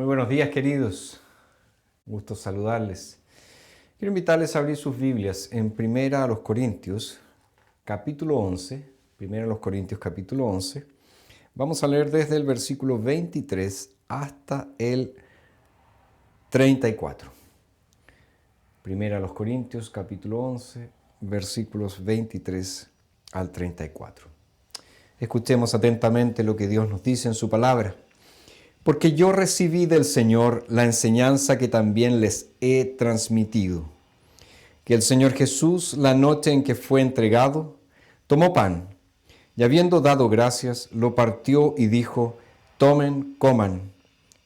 Muy buenos días, queridos. Gusto saludarles. Quiero invitarles a abrir sus Biblias en Primera a los Corintios, capítulo 11. Primera a los Corintios, capítulo 11. Vamos a leer desde el versículo 23 hasta el 34. Primera a los Corintios, capítulo 11, versículos 23 al 34. Escuchemos atentamente lo que Dios nos dice en su palabra. Porque yo recibí del Señor la enseñanza que también les he transmitido. Que el Señor Jesús, la noche en que fue entregado, tomó pan, y habiendo dado gracias, lo partió y dijo: tomen, coman.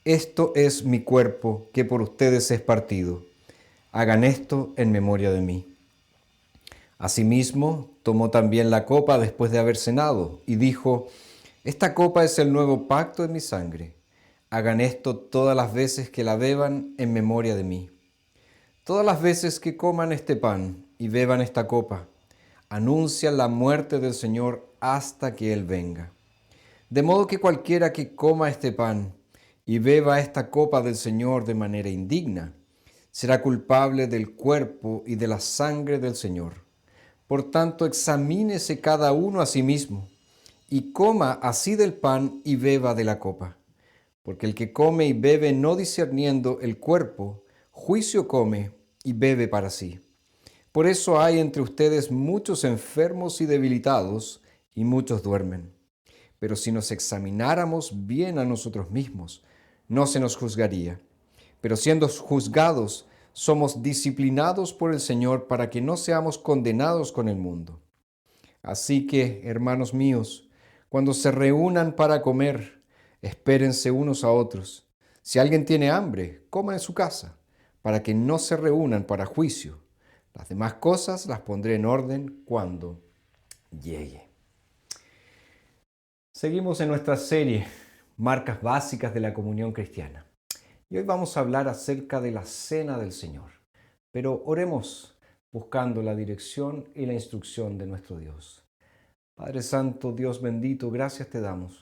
Esto es mi cuerpo, que por ustedes es partido. Hagan esto en memoria de mí. Asimismo, tomó también la copa después de haber cenado, y dijo: esta copa es el nuevo pacto en mi sangre. Hagan esto todas las veces que la beban en memoria de mí. Todas las veces que coman este pan y beban esta copa, anuncian la muerte del Señor hasta que Él venga. De modo que cualquiera que coma este pan y beba esta copa del Señor de manera indigna, será culpable del cuerpo y de la sangre del Señor. Por tanto, examínese cada uno a sí mismo, y coma así del pan y beba de la copa. Porque el que come y bebe no discerniendo el cuerpo, juicio come y bebe para sí. Por eso hay entre ustedes muchos enfermos y debilitados, y muchos duermen. Pero si nos examináramos bien a nosotros mismos, no se nos juzgaría. Pero siendo juzgados, somos disciplinados por el Señor para que no seamos condenados con el mundo. Así que, hermanos míos, cuando se reúnan para comer, espérense unos a otros. Si alguien tiene hambre, coma en su casa, para que no se reúnan para juicio. Las demás cosas las pondré en orden cuando llegue. Seguimos en nuestra serie, Marcas Básicas de la Comunión Cristiana. Y hoy vamos a hablar acerca de la Cena del Señor. Pero oremos buscando la dirección y la instrucción de nuestro Dios. Padre Santo, Dios bendito, gracias te damos,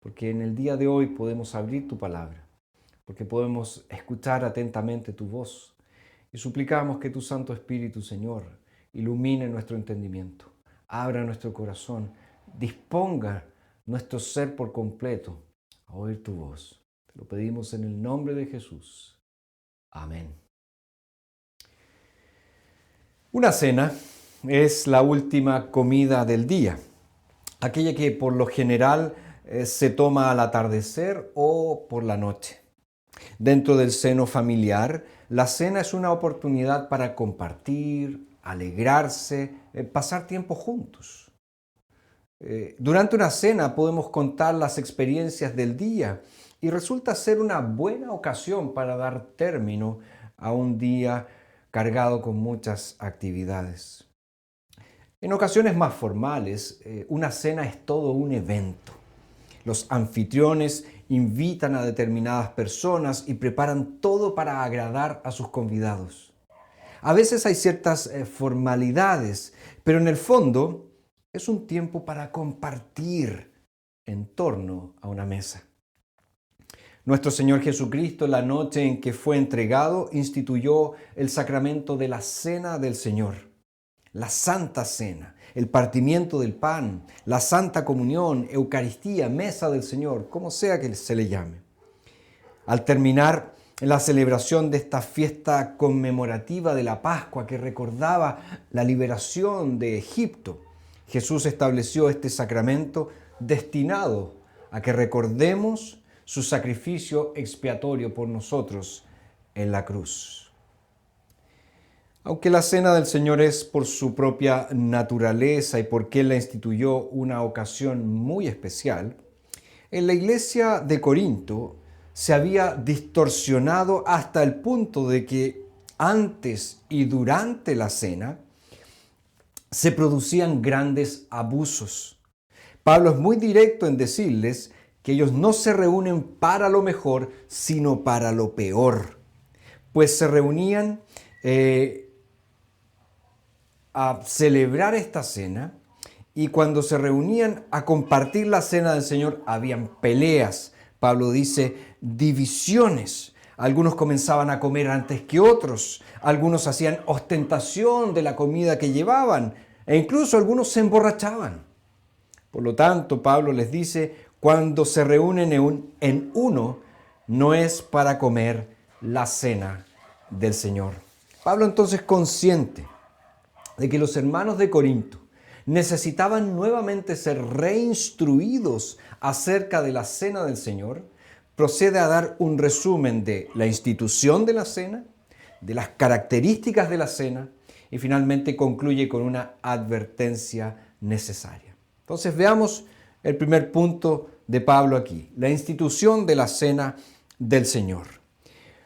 porque en el día de hoy podemos abrir tu palabra, porque podemos escuchar atentamente tu voz, y suplicamos que tu Santo Espíritu, Señor, ilumine nuestro entendimiento, abra nuestro corazón, disponga nuestro ser por completo a oír tu voz. Te lo pedimos en el nombre de Jesús. Amén. Una cena es la última comida del día, aquella que por lo general se toma al atardecer o por la noche. Dentro del seno familiar, la cena es una oportunidad para compartir, alegrarse, pasar tiempo juntos. Durante una cena podemos contar las experiencias del día y resulta ser una buena ocasión para dar término a un día cargado con muchas actividades. En ocasiones más formales, una cena es todo un evento. Los anfitriones invitan a determinadas personas y preparan todo para agradar a sus convidados. A veces hay ciertas formalidades, pero en el fondo es un tiempo para compartir en torno a una mesa. Nuestro Señor Jesucristo, la noche en que fue entregado, instituyó el sacramento de la Cena del Señor. La Santa Cena, el partimiento del pan, la Santa Comunión, Eucaristía, Mesa del Señor, como sea que se le llame. Al terminar la celebración de esta fiesta conmemorativa de la Pascua que recordaba la liberación de Egipto, Jesús estableció este sacramento destinado a que recordemos su sacrificio expiatorio por nosotros en la cruz. Aunque la Cena del Señor es por su propia naturaleza y porque Él la instituyó una ocasión muy especial, en la iglesia de Corinto se había distorsionado hasta el punto de que antes y durante la cena se producían grandes abusos. Pablo es muy directo en decirles que ellos no se reúnen para lo mejor, sino para lo peor, pues se reunían a celebrar esta cena, y cuando se reunían a compartir la cena del Señor habían peleas, Pablo dice divisiones. Algunos comenzaban a comer antes que otros, algunos hacían ostentación de la comida que llevaban e incluso algunos se emborrachaban. Por lo tanto, Pablo les dice, cuando se reúnen en uno, no es para comer la cena del Señor. Pablo entonces, consciente de que los hermanos de Corinto necesitaban nuevamente ser reinstruidos acerca de la cena del Señor, procede a dar un resumen de la institución de la cena, de las características de la cena y finalmente concluye con una advertencia necesaria. Entonces veamos el primer punto de Pablo aquí, la institución de la cena del Señor.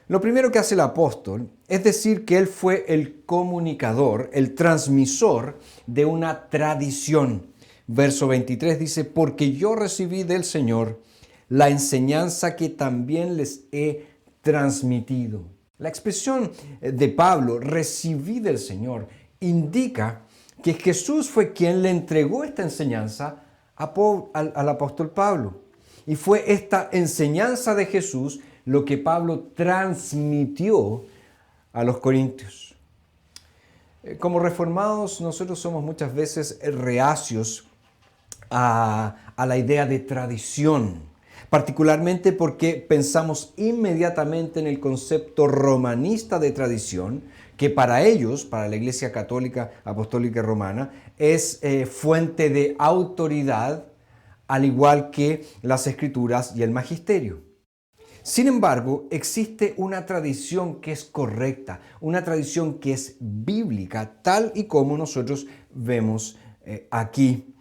Lo primero que hace el apóstol es decir que él fue el comunicador, el transmisor de una tradición. Verso 23 dice, porque yo recibí del Señor la enseñanza que también les he transmitido. La expresión de Pablo, recibí del Señor, indica que Jesús fue quien le entregó esta enseñanza al apóstol Pablo. Y fue esta enseñanza de Jesús lo que Pablo transmitió a los corintios. Como reformados, nosotros somos muchas veces reacios a la idea de tradición, particularmente porque pensamos inmediatamente en el concepto romanista de tradición, que para ellos, para la Iglesia Católica Apostólica Romana, es fuente de autoridad, al igual que las Escrituras y el Magisterio. Sin embargo, existe una tradición que es correcta, una tradición que es bíblica, tal y como nosotros vemos aquí.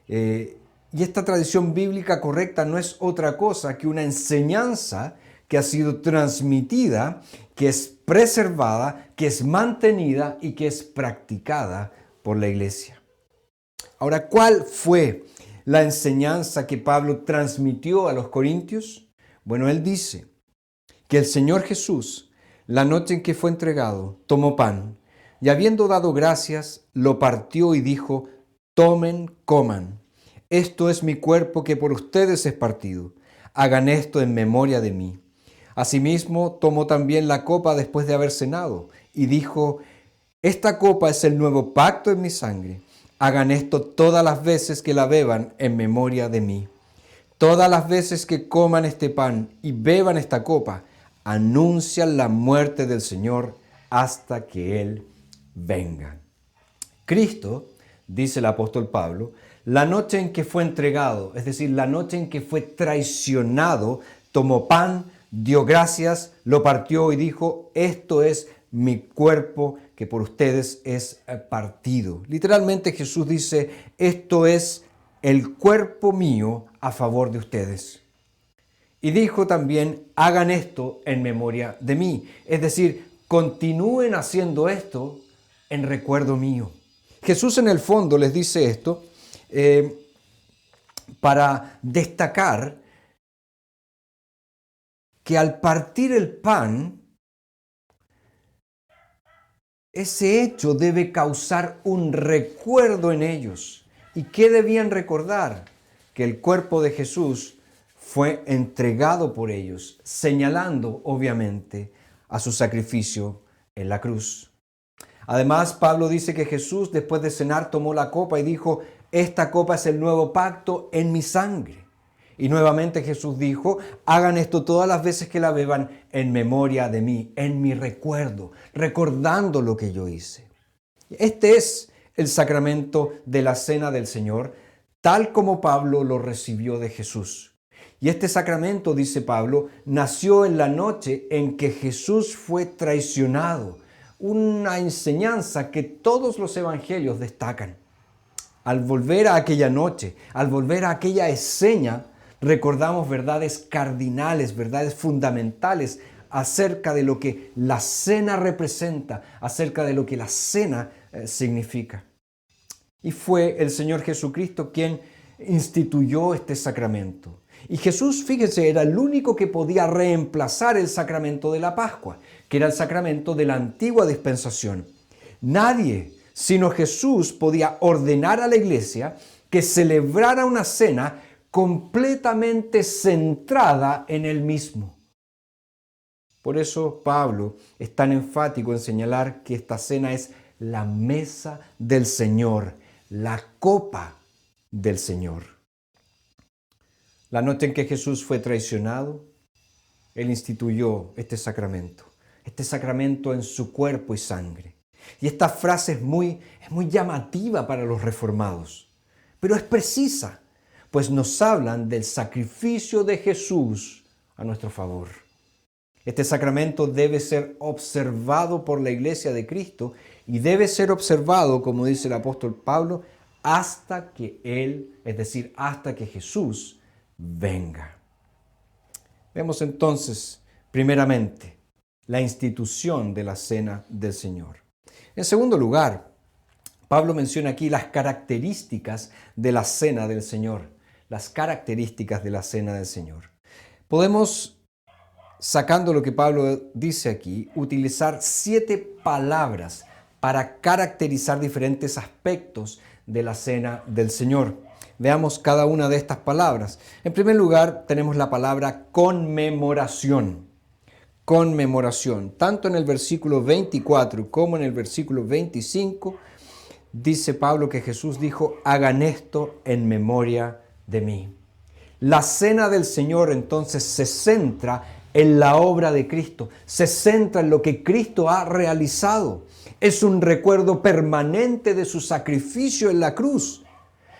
Y esta tradición bíblica correcta no es otra cosa que una enseñanza que ha sido transmitida, que es preservada, que es mantenida y que es practicada por la Iglesia. Ahora, ¿cuál fue la enseñanza que Pablo transmitió a los corintios? Bueno, él dice que el Señor Jesús, la noche en que fue entregado, tomó pan y habiendo dado gracias, lo partió y dijo, tomen, coman. Esto es mi cuerpo que por ustedes es partido. Hagan esto en memoria de mí. Asimismo, tomó también la copa después de haber cenado y dijo, esta copa es el nuevo pacto en mi sangre. Hagan esto todas las veces que la beban en memoria de mí. Todas las veces que coman este pan y beban esta copa, anuncian la muerte del Señor hasta que Él venga. Cristo, dice el apóstol Pablo, la noche en que fue entregado, es decir, la noche en que fue traicionado, tomó pan, dio gracias, lo partió y dijo, esto es mi cuerpo que por ustedes es partido. Literalmente Jesús dice, esto es el cuerpo mío a favor de ustedes. Y dijo también, hagan esto en memoria de mí. Es decir, continúen haciendo esto en recuerdo mío. Jesús en el fondo les dice esto para destacar que al partir el pan, ese hecho debe causar un recuerdo en ellos. ¿Y qué debían recordar? Que el cuerpo de Jesús fue entregado por ellos, señalando obviamente a su sacrificio en la cruz. Además, Pablo dice que Jesús después de cenar tomó la copa y dijo, esta copa es el nuevo pacto en mi sangre. Y nuevamente Jesús dijo, hagan esto todas las veces que la beban en memoria de mí, en mi recuerdo, recordando lo que yo hice. Este es el sacramento de la cena del Señor, tal como Pablo lo recibió de Jesús. Y este sacramento, dice Pablo, nació en la noche en que Jesús fue traicionado. Una enseñanza que todos los evangelios destacan. Al volver a aquella noche, al volver a aquella escena, recordamos verdades cardinales, verdades fundamentales acerca de lo que la cena representa, acerca de lo que la cena significa. Y fue el Señor Jesucristo quien instituyó este sacramento. Y Jesús, fíjense, era el único que podía reemplazar el sacramento de la Pascua, que era el sacramento de la antigua dispensación. Nadie, sino Jesús, podía ordenar a la iglesia que celebrara una cena completamente centrada en Él mismo. Por eso Pablo es tan enfático en señalar que esta cena es la mesa del Señor, la copa del Señor. La noche en que Jesús fue traicionado, Él instituyó este sacramento en su cuerpo y sangre. Y esta frase es muy llamativa para los reformados, pero es precisa, pues nos hablan del sacrificio de Jesús a nuestro favor. Este sacramento debe ser observado por la Iglesia de Cristo y debe ser observado, como dice el apóstol Pablo, hasta que Él, es decir, hasta que Jesús venga. Vemos entonces, primeramente, la institución de la Cena del Señor. En segundo lugar, Pablo menciona aquí las características de la Cena del Señor. Las características de la Cena del Señor. Podemos, sacando lo que Pablo dice aquí, utilizar 7 palabras para caracterizar diferentes aspectos de la Cena del Señor. Veamos cada una de estas palabras. En primer lugar, tenemos la palabra conmemoración. Conmemoración. Tanto en el versículo 24 como en el versículo 25, dice Pablo que Jesús dijo, hagan esto en memoria de mí. La Cena del Señor entonces se centra en la obra de Cristo, se centra en lo que Cristo ha realizado. Es un recuerdo permanente de su sacrificio en la cruz.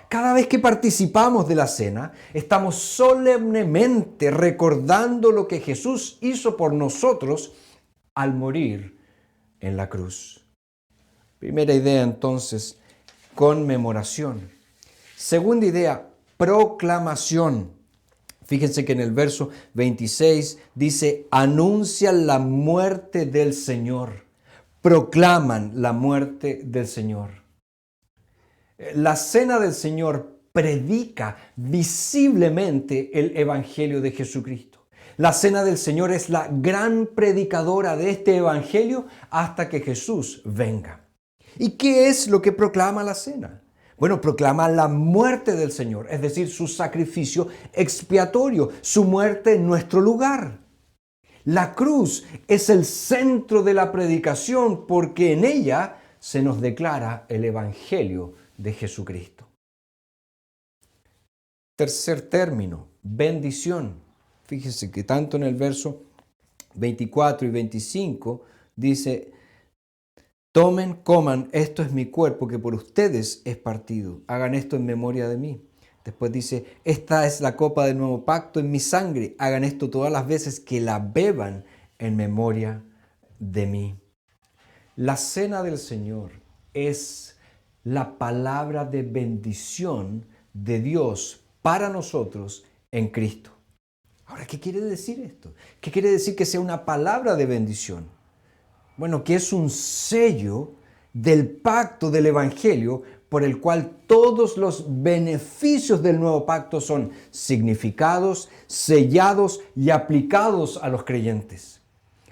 Cada vez que participamos de la cena, estamos solemnemente recordando lo que Jesús hizo por nosotros al morir en la cruz. Primera idea entonces, conmemoración. Segunda idea, proclamación. Fíjense que en el verso 26 dice, anuncian la muerte del Señor, proclaman la muerte del Señor. La Cena del Señor predica visiblemente el Evangelio de Jesucristo. La Cena del Señor es la gran predicadora de este Evangelio hasta que Jesús venga. ¿Y qué es lo que proclama la cena? Bueno, proclama la muerte del Señor, es decir, su sacrificio expiatorio, su muerte en nuestro lugar. La cruz es el centro de la predicación porque en ella se nos declara el Evangelio de Jesucristo. Tercer término, bendición. Fíjense que tanto en el verso 24 y 25 dice, tomen, coman, esto es mi cuerpo que por ustedes es partido. Hagan esto en memoria de mí. Después dice, esta es la copa del nuevo pacto en mi sangre. Hagan esto todas las veces que la beban en memoria de mí. La cena del Señor es la palabra de bendición de Dios para nosotros en Cristo. Ahora, ¿qué quiere decir esto? ¿Qué quiere decir que sea una palabra de bendición? Bueno, que es un sello del pacto del Evangelio por el cual todos los beneficios del nuevo pacto son significados, sellados y aplicados a los creyentes.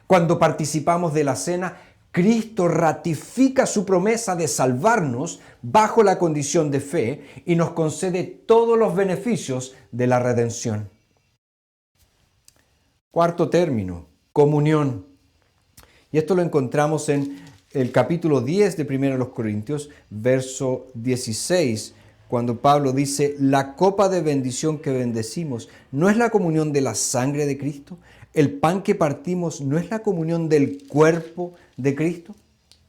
Cuando participamos de la cena, Cristo ratifica su promesa de salvarnos bajo la condición de fe y nos concede todos los beneficios de la redención. Cuarto término, comunión. Y esto lo encontramos en el capítulo 10 de 1 Corintios, verso 16, cuando Pablo dice, la copa de bendición que bendecimos no es la comunión de la sangre de Cristo. El pan que partimos no es la comunión del cuerpo de Cristo.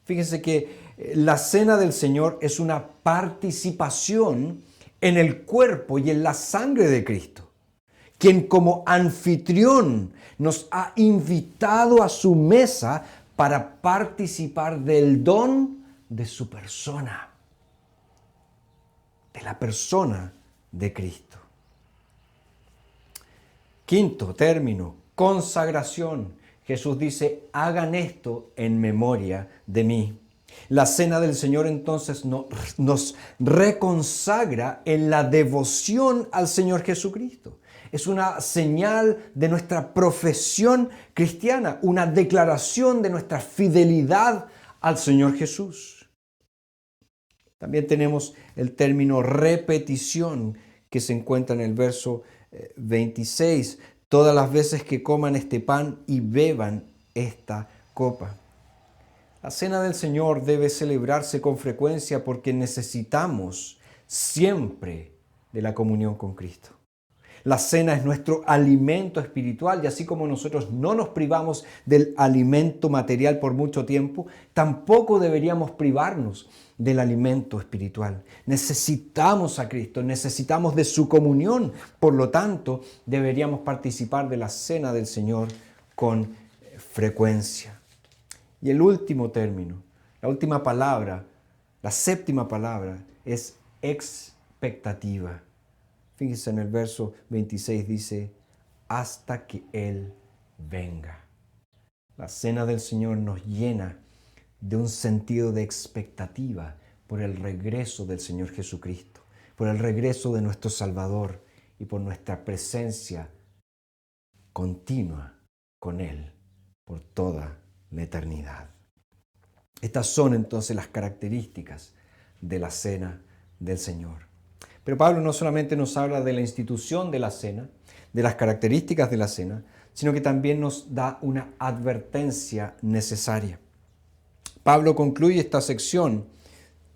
Fíjense que la cena del Señor es una participación en el cuerpo y en la sangre de Cristo, quien como anfitrión nos ha invitado a su mesa para participar del don de su persona, de la persona de Cristo. Quinto término, consagración. Jesús dice, hagan esto en memoria de mí. La cena del Señor entonces nos reconsagra en la devoción al Señor Jesucristo. Es una señal de nuestra profesión cristiana, una declaración de nuestra fidelidad al Señor Jesús. También tenemos el término repetición, que se encuentra en el verso 26. Todas las veces que coman este pan y beban esta copa. La cena del Señor debe celebrarse con frecuencia porque necesitamos siempre de la comunión con Cristo. La cena es nuestro alimento espiritual y así como nosotros no nos privamos del alimento material por mucho tiempo, tampoco deberíamos privarnos del alimento espiritual. Necesitamos a Cristo, necesitamos de su comunión, por lo tanto deberíamos participar de la cena del Señor con frecuencia. Y el último término, la última palabra, la séptima palabra es expectativa. Fíjense en el verso 26 dice, hasta que Él venga. La cena del Señor nos llena de un sentido de expectativa por el regreso del Señor Jesucristo, por el regreso de nuestro Salvador y por nuestra presencia continua con Él por toda la eternidad. Estas son entonces las características de la cena del Señor. Pero Pablo no solamente nos habla de la institución de la cena, de las características de la cena, sino que también nos da una advertencia necesaria. Pablo concluye esta sección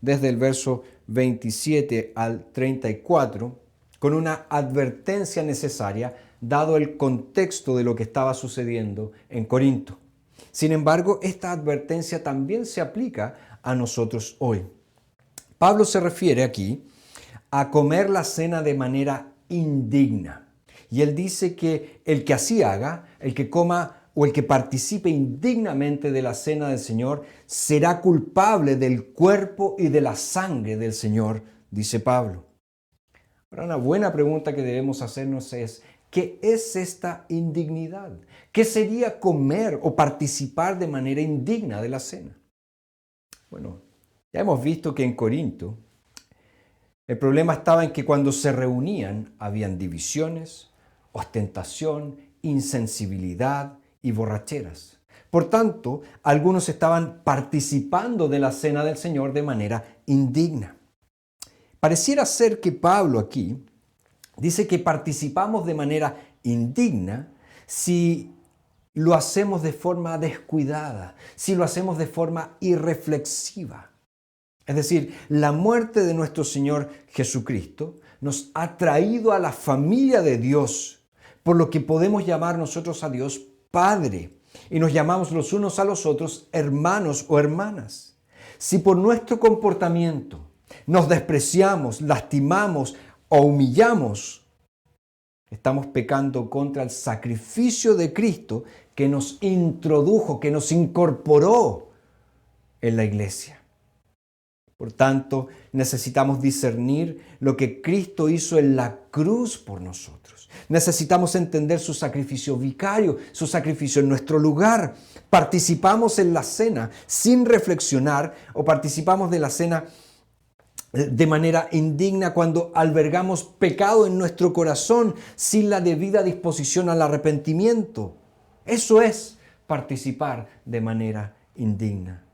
desde el verso 27 al 34 con una advertencia necesaria dado el contexto de lo que estaba sucediendo en Corinto. Sin embargo, esta advertencia también se aplica a nosotros hoy. Pablo se refiere aquí a comer la cena de manera indigna. Y él dice que el que así haga, el que coma o el que participe indignamente de la cena del Señor, será culpable del cuerpo y de la sangre del Señor, dice Pablo. Ahora, una buena pregunta que debemos hacernos es, ¿qué es esta indignidad? ¿Qué sería comer o participar de manera indigna de la cena? Bueno, ya hemos visto que en Corinto el problema estaba en que cuando se reunían habían divisiones, ostentación, insensibilidad y borracheras. Por tanto, algunos estaban participando de la cena del Señor de manera indigna. Pareciera ser que Pablo aquí dice que participamos de manera indigna si lo hacemos de forma descuidada, si lo hacemos de forma irreflexiva. Es decir, la muerte de nuestro Señor Jesucristo nos ha traído a la familia de Dios, por lo que podemos llamar nosotros a Dios Padre y nos llamamos los unos a los otros hermanos o hermanas. Si por nuestro comportamiento nos despreciamos, lastimamos o humillamos, estamos pecando contra el sacrificio de Cristo que nos introdujo, que nos incorporó en la iglesia. Por tanto, necesitamos discernir lo que Cristo hizo en la cruz por nosotros. Necesitamos entender su sacrificio vicario, su sacrificio en nuestro lugar. Participamos en la cena sin reflexionar o participamos de la cena de manera indigna cuando albergamos pecado en nuestro corazón sin la debida disposición al arrepentimiento. Eso es participar de manera indigna.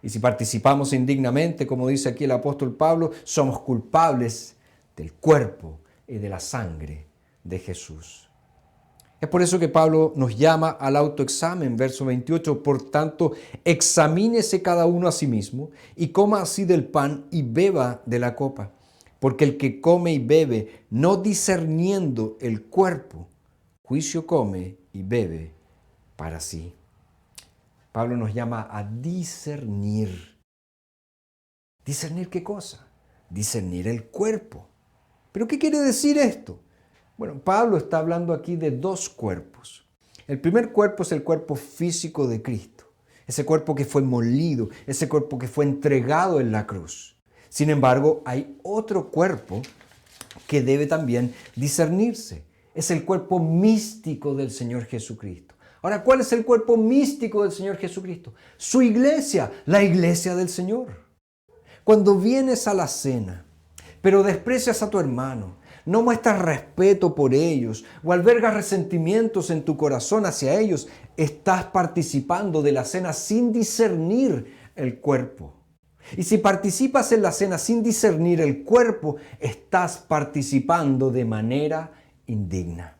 Y si participamos indignamente, como dice aquí el apóstol Pablo, somos culpables del cuerpo y de la sangre de Jesús. Es por eso que Pablo nos llama al autoexamen, verso 28. Por tanto, examínese cada uno a sí mismo y coma así del pan y beba de la copa. Porque el que come y bebe, no discerniendo el cuerpo, juicio come y bebe para sí. Pablo nos llama a discernir. ¿Discernir qué cosa? Discernir el cuerpo. ¿Pero qué quiere decir esto? Bueno, Pablo está hablando aquí de dos cuerpos. El primer cuerpo es el cuerpo físico de Cristo. Ese cuerpo que fue molido, ese cuerpo que fue entregado en la cruz. Sin embargo, hay otro cuerpo que debe también discernirse. Es el cuerpo místico del Señor Jesucristo. Ahora, ¿cuál es el cuerpo místico del Señor Jesucristo? Su iglesia, la iglesia del Señor. Cuando vienes a la cena, pero desprecias a tu hermano, no muestras respeto por ellos o albergas resentimientos en tu corazón hacia ellos, estás participando de la cena sin discernir el cuerpo. Y si participas en la cena sin discernir el cuerpo, estás participando de manera indigna.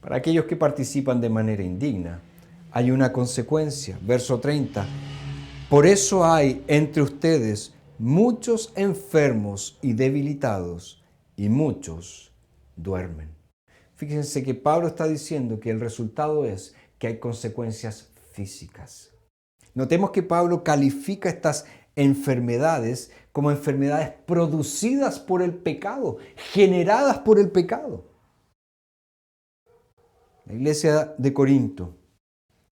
Para aquellos que participan de manera indigna, hay una consecuencia. Verso 30. Por eso hay entre ustedes muchos enfermos y debilitados, y muchos duermen. Fíjense que Pablo está diciendo que el resultado es que hay consecuencias físicas. Notemos que Pablo califica estas enfermedades como enfermedades producidas por el pecado, generadas por el pecado. La iglesia de Corinto,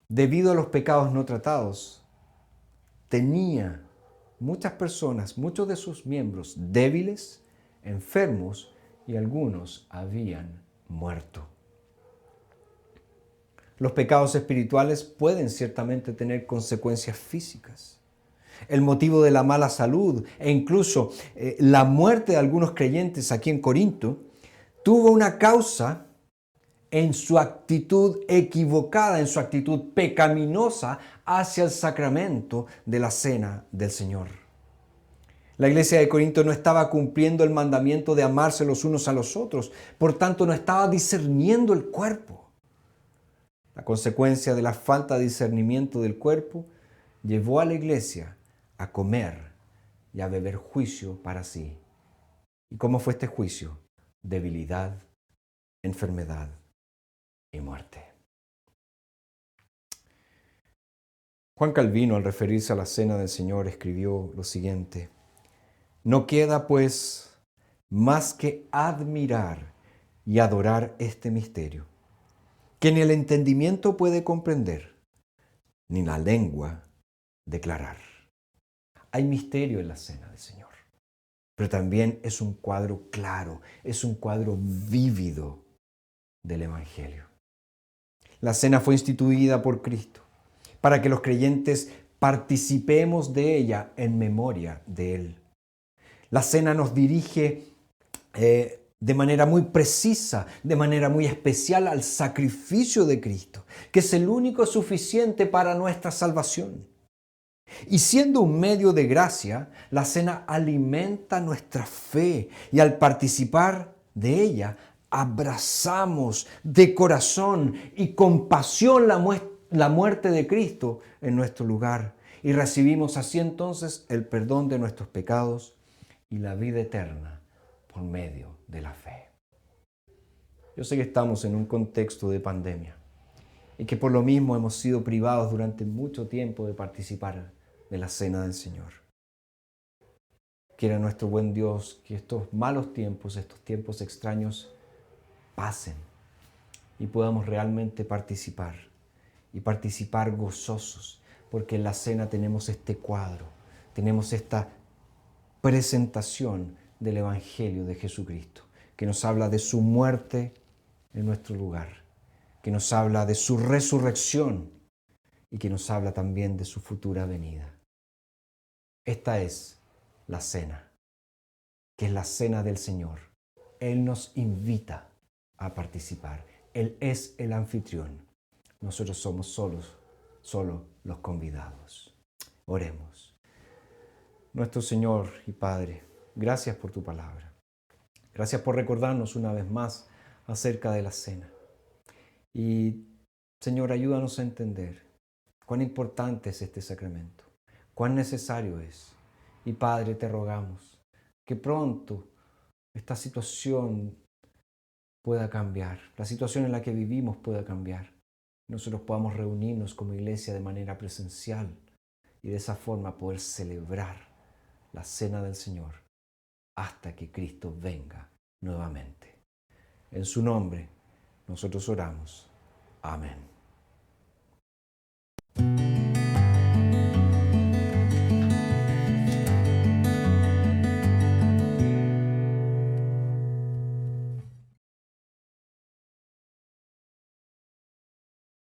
debido a los pecados no tratados, tenía muchas personas, muchos de sus miembros débiles, enfermos y algunos habían muerto. Los pecados espirituales pueden ciertamente tener consecuencias físicas. El motivo de la mala salud e incluso la muerte de algunos creyentes aquí en Corinto tuvo una causa en su actitud equivocada, en su actitud pecaminosa hacia el sacramento de la cena del Señor. La iglesia de Corinto no estaba cumpliendo el mandamiento de amarse los unos a los otros, por tanto no estaba discerniendo el cuerpo. La consecuencia de la falta de discernimiento del cuerpo llevó a la iglesia a comer y a beber juicio para sí. ¿Y cómo fue este juicio? Debilidad, enfermedad y muerte. Juan Calvino, al referirse a la cena del Señor, escribió lo siguiente: no queda, pues, más que admirar y adorar este misterio, que ni el entendimiento puede comprender, ni la lengua declarar. Hay misterio en la cena del Señor, pero también es un cuadro claro, es un cuadro vívido del Evangelio. La cena fue instituida por Cristo para que los creyentes participemos de ella en memoria de Él. La cena nos dirige de manera muy precisa, de manera muy especial al sacrificio de Cristo, que es el único suficiente para nuestra salvación. Y siendo un medio de gracia, la cena alimenta nuestra fe y al participar de ella, abrazamos de corazón y con pasión la muerte de Cristo en nuestro lugar y recibimos así entonces el perdón de nuestros pecados y la vida eterna por medio de la fe. Yo sé que estamos en un contexto de pandemia y que por lo mismo hemos sido privados durante mucho tiempo de participar de la cena del Señor. Quiera nuestro buen Dios que estos malos tiempos, estos tiempos extraños pasen y podamos realmente participar y participar gozosos, porque en la cena tenemos este cuadro, tenemos esta presentación del Evangelio de Jesucristo, que nos habla de su muerte en nuestro lugar, que nos habla de su resurrección y que nos habla también de su futura venida. Esta es la cena, que es la cena del Señor. Él nos invita a participar. Él es el anfitrión. Nosotros somos solo los convidados. Oremos. Nuestro Señor y Padre, gracias por tu palabra. Gracias por recordarnos una vez más acerca de la cena. Y, Señor, ayúdanos a entender cuán importante es este sacramento, cuán necesario es. Y, Padre, te rogamos que pronto esta situación pueda cambiar, la situación en la que vivimos pueda cambiar. Nosotros podamos reunirnos como iglesia de manera presencial y de esa forma poder celebrar la cena del Señor hasta que Cristo venga nuevamente. En su nombre nosotros oramos. Amén.